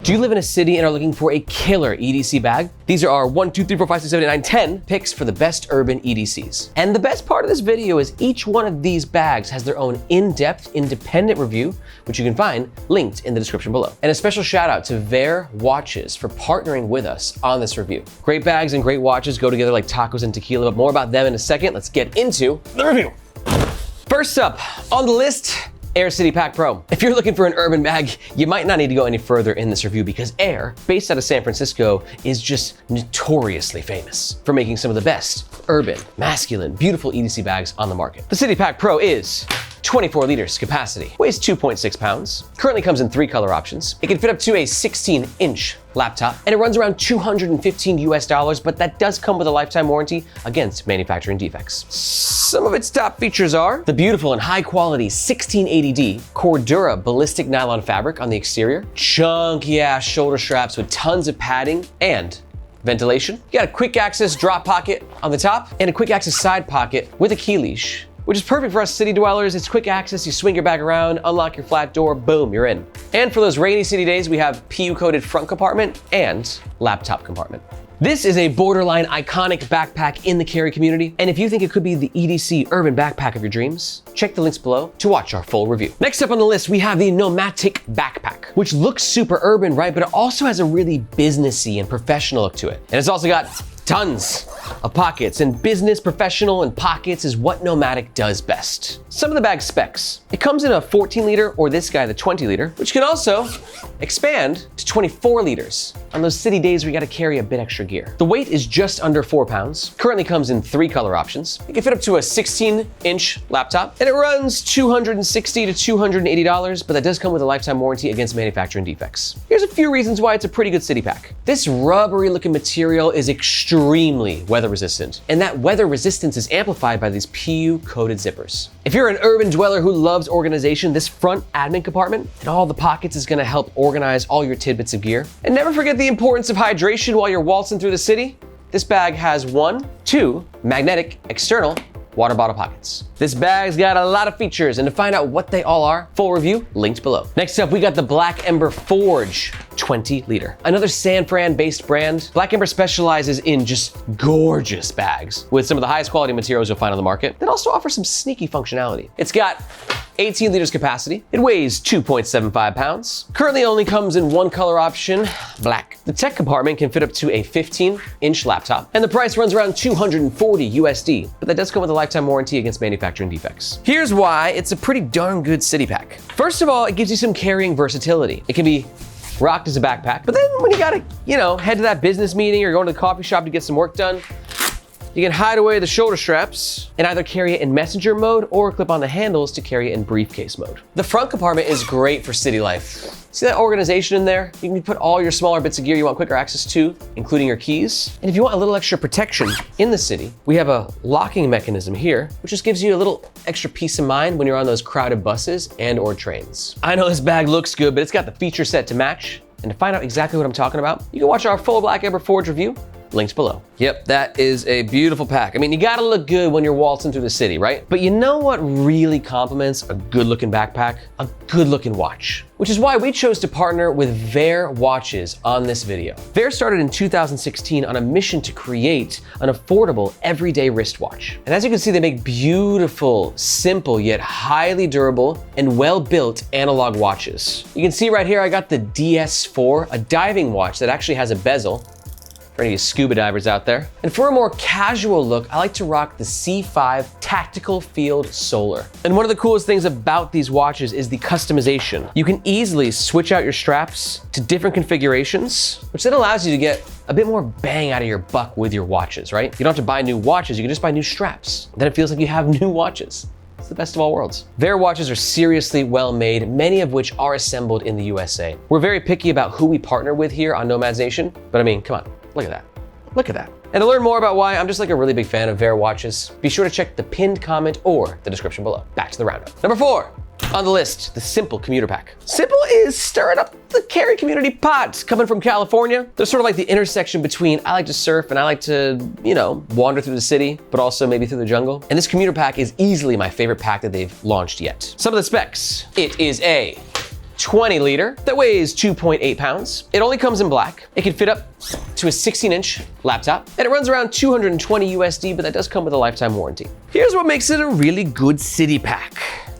Do you live in a city and are looking for a killer EDC bag? These are our 1, 2, 3, 4, 5, 6, 7, 8, 9, 10 picks for the best urban EDCs. And the best part of this video is each one of these bags has their own in-depth, independent review, which you can find linked in the description below. And a special shout out to Aer Watches for partnering with us on this review. Great bags and great watches go together like tacos and tequila, but more about them in a second. Let's get into the review. First up on the list, Aer City Pack Pro. If you're looking for an urban bag, you might not need to go any further in this review because Aer, based out of San Francisco, is just notoriously famous for making some of the best urban, masculine, beautiful EDC bags on the market. The City Pack Pro is 24 liters capacity, weighs 2.6 pounds, currently comes in 3 color options. It can fit up to a 16-inch laptop, and it runs around $215 US, but that does come with a lifetime warranty against manufacturing defects. Some of its top features are the beautiful and high quality 1680D Cordura ballistic nylon fabric on the exterior, chunky ass shoulder straps with tons of padding, and ventilation. You got a quick access drop pocket on the top and a quick access side pocket with a key leash, which is perfect for us city dwellers. It's quick access, you swing your bag around, unlock your flat door, boom, you're in. And for those rainy city days, we have PU-coated front compartment and laptop compartment. This is a borderline iconic backpack in the carry community, and if you think it could be the EDC urban backpack of your dreams, check the links below to watch our full review. Next up on the list, we have the Nomatic Backpack, which looks super urban, right? But it also has a really businessy and professional look to it. And it's also got tons of pockets, and business, professional, and pockets is what Nomatic does best. Some of the bag specs. It comes in a 14 liter, or this guy, the 20 liter, which can also expand to 24 liters on those city days where you gotta carry a bit extra gear. The weight is just under 4 pounds, currently comes in 3 color options. It can fit up to a 16-inch laptop, and it runs $260 to $280, but that does come with a lifetime warranty against manufacturing defects. Here's a few reasons why it's a pretty good city pack. This rubbery looking material is extremely weather resistant, and that weather resistance is amplified by these PU-coated zippers. If you're an urban dweller who loves organization, this front admin compartment and all the pockets is gonna help organize all your tidbits of gear. And never forget the importance of hydration while you're waltzing through the city. This bag has 2 magnetic external water bottle pockets. This bag's got a lot of features, and to find out what they all are, full review linked below. Next up, we got the Black Ember Forge 20 liter. Another San Fran based brand. Black Ember specializes in just gorgeous bags with some of the highest quality materials you'll find on the market that also offer some sneaky functionality. It's got 18 liters capacity. It weighs 2.75 pounds. Currently only comes in 1 color option, black. The tech compartment can fit up to a 15-inch laptop, and the price runs around $240 USD, but that does come with a lifetime warranty against manufacturing defects. Here's why it's a pretty darn good city pack. First of all, it gives you some carrying versatility. It can be rocked as a backpack, but then when you gotta, head to that business meeting or going to the coffee shop to get some work done, you can hide away the shoulder straps and either carry it in messenger mode or clip on the handles to carry it in briefcase mode. The front compartment is great for city life. See that organization in there? You can put all your smaller bits of gear you want quicker access to, including your keys. And if you want a little extra protection in the city, we have a locking mechanism here, which just gives you a little extra peace of mind when you're on those crowded buses and or trains. I know this bag looks good, but it's got the feature set to match. And to find out exactly what I'm talking about, you can watch our full Black Ember Forge review, links below. Yep, that is a beautiful pack. I mean, you gotta look good when you're waltzing through the city, right? But you know what really complements a good looking backpack? A good looking watch. Which is why we chose to partner with Aer Watches on this video. Aer started in 2016 on a mission to create an affordable everyday wristwatch. And as you can see, they make beautiful, simple, yet highly durable and well-built analog watches. You can see right here, I got the DS4, a diving watch that actually has a bezel, for any scuba divers out there. And for a more casual look, I like to rock the C5 Tactical Field Solar. And one of the coolest things about these watches is the customization. You can easily switch out your straps to different configurations, which then allows you to get a bit more bang out of your buck with your watches, right? You don't have to buy new watches, you can just buy new straps. Then it feels like you have new watches. It's the best of all worlds. Aer watches are seriously well made, many of which are assembled in the USA. We're very picky about who we partner with here on Nomads Nation, but I mean, come on. Look at that. Look at that. And to learn more about why I'm just like a really big fan of Aer watches, be sure to check the pinned comment or the description below. Back to the roundup. Number 4 on the list, the Sympl Commuter Pack. Sympl is stirring up the carry community pot. Coming from California, they're sort of like the intersection between I like to surf and I like to, wander through the city, but also maybe through the jungle. And this commuter pack is easily my favorite pack that they've launched yet. Some of the specs. It is a 20 liter that weighs 2.8 pounds. It only comes in black. It can fit up to a 16-inch laptop, and it runs around 220 USD, but that does come with a lifetime warranty. Here's what makes it a really good city pack.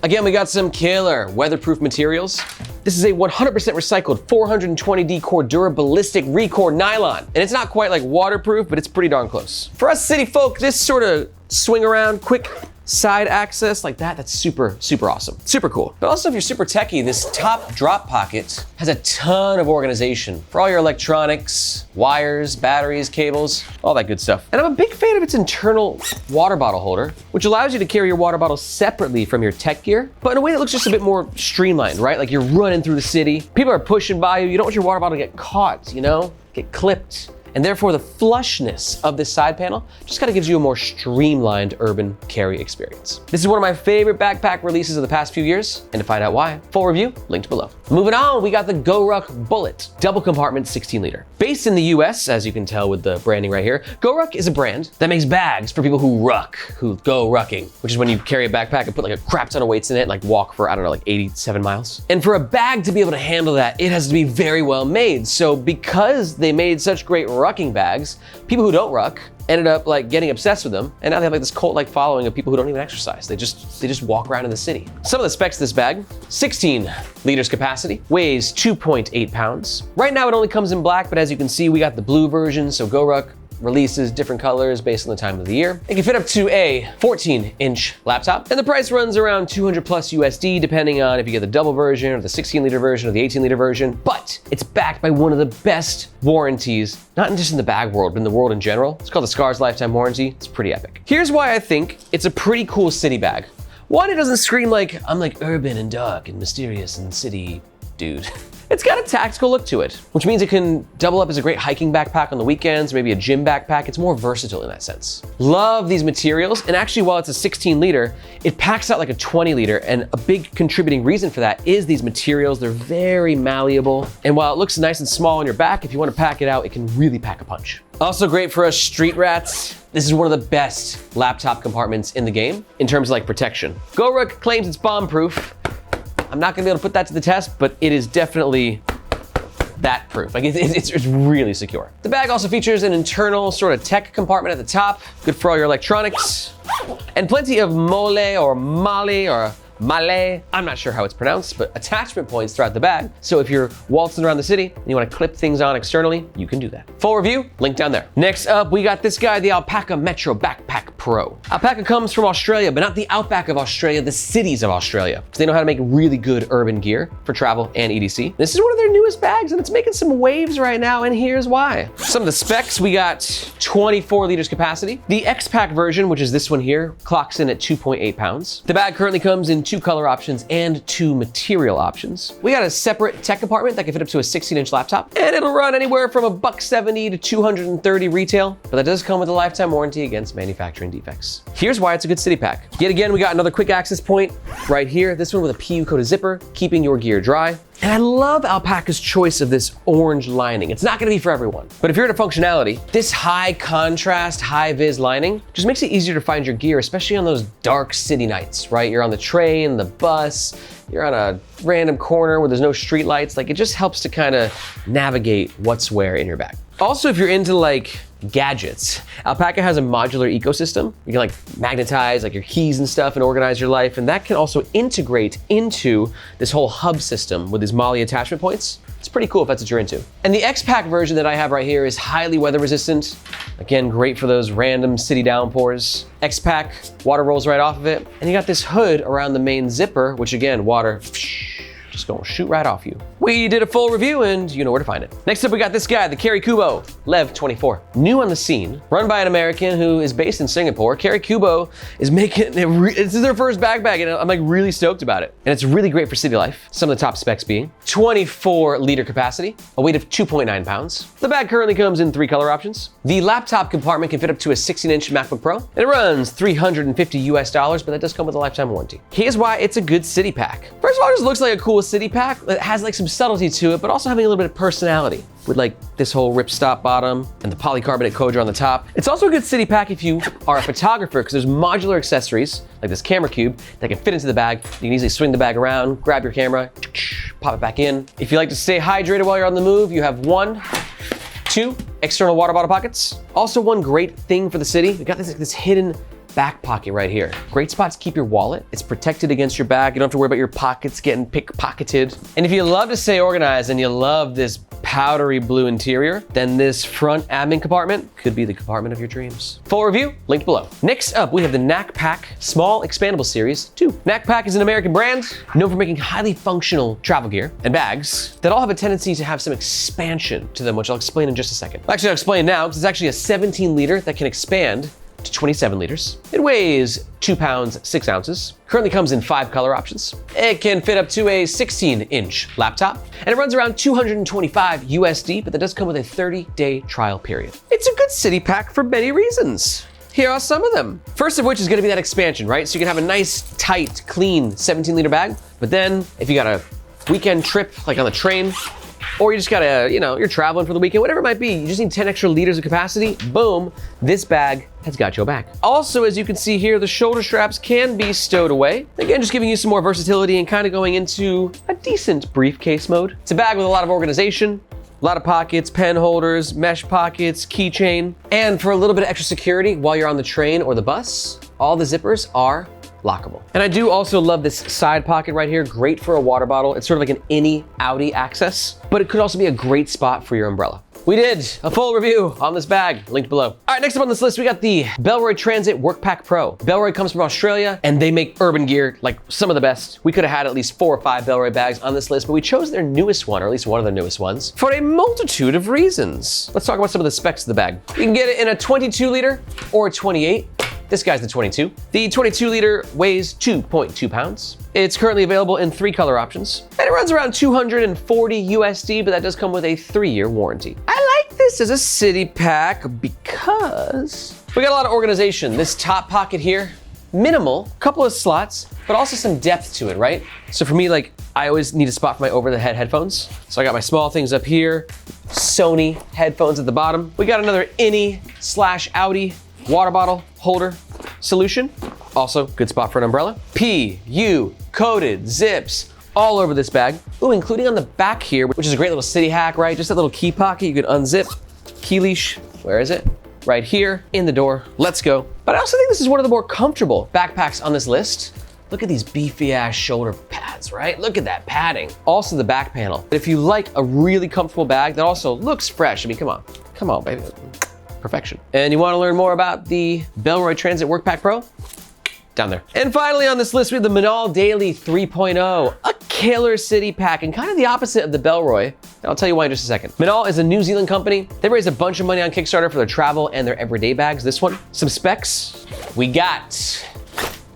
Again, we got some killer weatherproof materials. This is a 100% recycled 420D Cordura ballistic Record nylon. And it's not quite like waterproof, but it's pretty darn close. For us city folk, this sort of swing around, quick side access like that, that's super, super awesome. Super cool. But also if you're super techie, this top drop pocket has a ton of organization for all your electronics, wires, batteries, cables, all that good stuff. And I'm a big fan of its internal water bottle holder, which allows you to carry your water bottle separately from your tech gear, but in a way that looks just a bit more streamlined, right? Like you're running through the city, people are pushing by you, you don't want your water bottle to get caught, you know, get clipped. And therefore the flushness of this side panel just kind of gives you a more streamlined urban carry experience. This is one of my favorite backpack releases of the past few years, and to find out why, full review linked below. Moving on, we got the Goruck Bullet, double compartment 16 liter. Based in the US, as you can tell with the branding right here, Goruck is a brand that makes bags for people who ruck, who go rucking, which is when you carry a backpack and put like a crap ton of weights in it and like walk for, I don't know, like 87 miles. And for a bag to be able to handle that, it has to be very well made. So because they made such great rucking bags, people who don't ruck ended up like getting obsessed with them, and now they have like this cult-like following of people who don't even exercise. They just walk around in the city. Some of the specs of this bag: 16 liters capacity, weighs 2.8 pounds. Right now it only comes in black, but as you can see, we got the blue version, so Goruck releases different colors based on the time of the year. It can fit up to a 14-inch laptop, and the price runs around 200 plus USD, depending on if you get the double version or the 16-liter version or the 18-liter version, but it's backed by one of the best warranties, not just in the bag world, but in the world in general. It's called the Scars Lifetime Warranty. It's pretty epic. Here's why I think it's a pretty cool city bag. One, it doesn't scream like, I'm like urban and dark and mysterious and city dude. It's got a tactical look to it, which means it can double up as a great hiking backpack on the weekends, maybe a gym backpack. It's more versatile in that sense. Love these materials, and actually while it's a 16 liter, it packs out like a 20 liter, and a big contributing reason for that is these materials. They're very malleable, and while it looks nice and small on your back, if you want to pack it out, it can really pack a punch. Also great for us street rats. This is one of the best laptop compartments in the game in terms of like protection. Goruck claims it's bomb-proof. I'm not gonna be able to put that to the test, but it is definitely that proof. Like it's really secure. The bag also features an internal sort of tech compartment at the top, good for all your electronics, and plenty of mole or male or male, I'm not sure how it's pronounced, but attachment points throughout the bag. So if you're waltzing around the city and you want to clip things on externally, you can do that. Full review, link down there. Next up, we got this guy, the Alpaka Metro Backpack Pro. Alpaka comes from Australia, but not the outback of Australia, the cities of Australia, because they know how to make really good urban gear for travel and EDC. This is one of their newest bags, and it's making some waves right now, and here's why. Some of the specs, we got 24 liters capacity. The X-Pack version, which is this one here, clocks in at 2.8 pounds. The bag currently comes in 2 color options and 2 material options. We got a separate tech compartment that can fit up to a 16-inch laptop, and it'll run anywhere from $170 to $230 retail, but that does come with a lifetime warranty against manufacturing defects. Here's why it's a good city pack. Yet again, we got another quick access point right here. This one with a PU coated zipper, keeping your gear dry. And I love Alpaka's choice of this orange lining. It's not gonna be for everyone, but if you're into functionality, this high contrast, high vis lining just makes it easier to find your gear, especially on those dark city nights, right? You're on the train, the bus, you're on a random corner where there's no street lights. Like, it just helps to kind of navigate what's where in your bag. Also, if you're into like gadgets, Alpaka has a modular ecosystem. You can like magnetize like your keys and stuff and organize your life. And that can also integrate into this whole hub system with these MOLLE attachment points. It's pretty cool if that's what you're into. And the X-Pack version that I have right here is highly weather resistant. Again, great for those random city downpours. X-Pack, water rolls right off of it. And you got this hood around the main zipper, which again, water just gonna shoot right off you. We did a full review and you know where to find it. Next up, we got this guy, the Cubo Lev 24. New on the scene, run by an American who is based in Singapore. Cubo is making, this is their first backpack, and I'm like really stoked about it. And it's really great for city life. Some of the top specs being 24 liter capacity, a weight of 2.9 pounds. The bag currently comes in 3 color options. The laptop compartment can fit up to a 16-inch MacBook Pro, and it runs $350 US, but that does come with a lifetime warranty. Here's why it's a good city pack. First of all, it just looks like a cool city pack that has like some subtlety to it, but also having a little bit of personality with like this whole ripstop bottom and the polycarbonate codger on the top. It's also a good city pack if you are a photographer because there's modular accessories like this camera cube that can fit into the bag. You can easily swing the bag around, grab your camera, pop it back in. If you like to stay hydrated while you're on the move, you have 1, 2 external water bottle pockets. Also one great thing for the city, we got this hidden back pocket right here. Great spot to keep your wallet. It's protected against your bag. You don't have to worry about your pockets getting pickpocketed. And if you love to stay organized and you love this powdery blue interior, then this front admin compartment could be the compartment of your dreams. Full review, linked below. Next up, we have the Knack Pack Small Expandable Series 2. Knack Pack is an American brand known for making highly functional travel gear and bags that all have a tendency to have some expansion to them, which I'll explain in just a second. Actually, I'll explain now because it's actually a 17 liter that can expand to 27 liters. It weighs 2 pounds, 6 ounces. Currently comes in 5 color options. It can fit up to a 16-inch laptop, and it runs around 225 USD, but that does come with a 30-day trial period. It's a good city pack for many reasons. Here are some of them. First of which is gonna be that expansion, right? So you can have a nice, tight, clean 17-liter bag, but then if you got a weekend trip, like on the train, or you just gotta, you're traveling for the weekend, whatever it might be, you just need 10 extra liters of capacity, boom, this bag has got your back. Also, as you can see here, the shoulder straps can be stowed away. Again, just giving you some more versatility and kind of going into a decent briefcase mode. It's a bag with a lot of organization, a lot of pockets, pen holders, mesh pockets, keychain, and for a little bit of extra security while you're on the train or the bus, all the zippers are lockable. And I do also love this side pocket right here, great for a water bottle. It's sort of like an innie-outie access, but it could also be a great spot for your umbrella. We did a full review on this bag, linked below. All right, next up on this list, we got the Bellroy Transit Workpack Pro. Bellroy comes from Australia, and they make urban gear like some of the best. We could have had at least 4 or 5 Bellroy bags on this list, but we chose their newest one, or at least one of their newest ones, for a multitude of reasons. Let's talk about some of the specs of the bag. You can get it in a 22 liter or a 28. This guy's the 22. The 22 liter weighs 2.2 pounds. It's currently available in 3 color options, and it runs around 240 USD, but that does come with a 3-year warranty. I like this as a city pack because we got a lot of organization. This top pocket here, minimal, couple of slots, but also some depth to it, right? So for me, like, I always need a spot for my over-the-head headphones. So I got my small things up here, Sony headphones at the bottom. We got another innie/outie water bottle holder solution. Also, good spot for an umbrella. PU coated zips all over this bag. Ooh, including on the back here, which is a great little city hack, right? Just that little key pocket you could unzip. Key leash, where is it? Right here in the door. Let's go. But I also think this is one of the more comfortable backpacks on this list. Look at these beefy ass shoulder pads, right? Look at that padding. Also the back panel. If you like a really comfortable bag that also looks fresh, I mean, come on, baby. Perfection. And you want to learn more about the Bellroy Transit Workpack Pro? Down there. And finally on this list, we have the Minaal Daily 3.0, a killer city pack and kind of the opposite of the Bellroy. And I'll tell you why in just a second. Minaal is a New Zealand company. They raised a bunch of money on Kickstarter for their travel and their everyday bags. This one, some specs. We got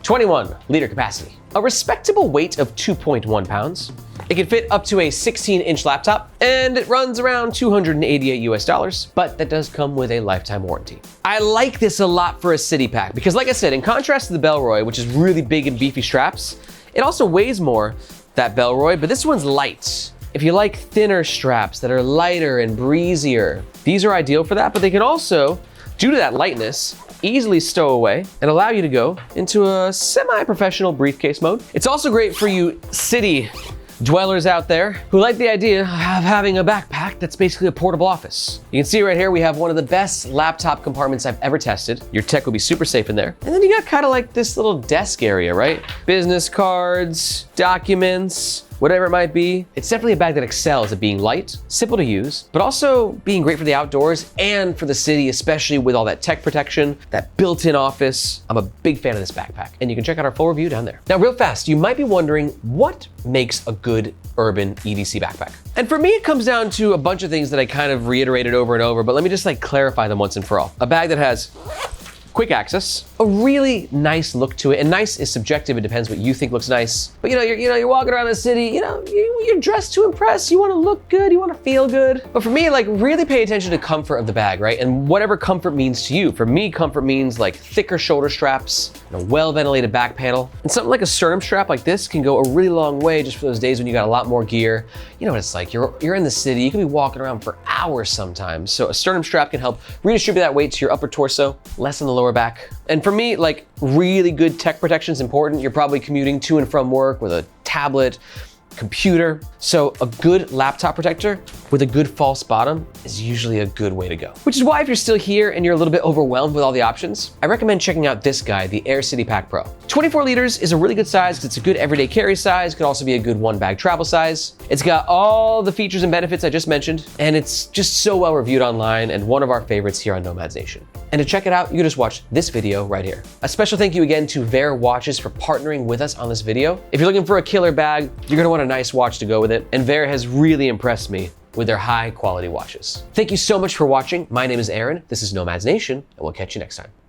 21 liter capacity, a respectable weight of 2.1 pounds. It can fit up to a 16-inch laptop, and it runs around 288 US dollars, but that does come with a lifetime warranty. I like this a lot for a city pack because, like I said, in contrast to the Bellroy, which is really big and beefy straps, it also weighs more, that Bellroy, but this one's light. If you like thinner straps that are lighter and breezier, these are ideal for that, but they can also, due to that lightness, easily stow away and allow you to go into a semi-professional briefcase mode. It's also great for you city dwellers out there who like the idea of having a backpack that's basically a portable office. You can see right here, we have one of the best laptop compartments I've ever tested. Your tech will be super safe in there. And then you got kind of like this little desk area, right? Business cards, documents, whatever it might be. It's definitely a bag that excels at being light, simple to use, but also being great for the outdoors and for the city, especially with all that tech protection, that built-in office. I'm a big fan of this backpack, and you can check out our full review down there. Now, real fast, you might be wondering what makes a good urban EDC backpack? And for me, it comes down to a bunch of things that I kind of reiterated over and over, but let me just like clarify them once and for all. A bag that has quick access, a really nice look to it. And nice is subjective, it depends what you think looks nice. But you're walking around the city, you're dressed to impress, you wanna look good, you wanna feel good. But for me, like, really pay attention to comfort of the bag, right? And whatever comfort means to you. For me, comfort means like thicker shoulder straps, and a well-ventilated back panel. And something like a sternum strap like this can go a really long way just for those days when you got a lot more gear. You know what it's like, you're in the city, you can be walking around for hours sometimes. So a sternum strap can help redistribute that weight to your upper torso, less on the lower back. And for me, like, really good tech protection is important. You're probably commuting to and from work with a tablet, computer. So a good laptop protector with a good false bottom is usually a good way to go. Which is why if you're still here and you're a little bit overwhelmed with all the options, I recommend checking out this guy, the Aer City Pack Pro. 24 liters is a really good size because it's a good everyday carry size. It could also be a good one bag travel size. It's got all the features and benefits I just mentioned, and it's just so well reviewed online and one of our favorites here on Nomads Nation. And to check it out, you can just watch this video right here. A special thank you again to Ver Watches for partnering with us on this video. If you're looking for a killer bag, you're gonna want a nice watch to go with it. And Ver has really impressed me with their high quality watches. Thank you so much for watching. My name is Aaron. This is Nomads Nation, and we'll catch you next time.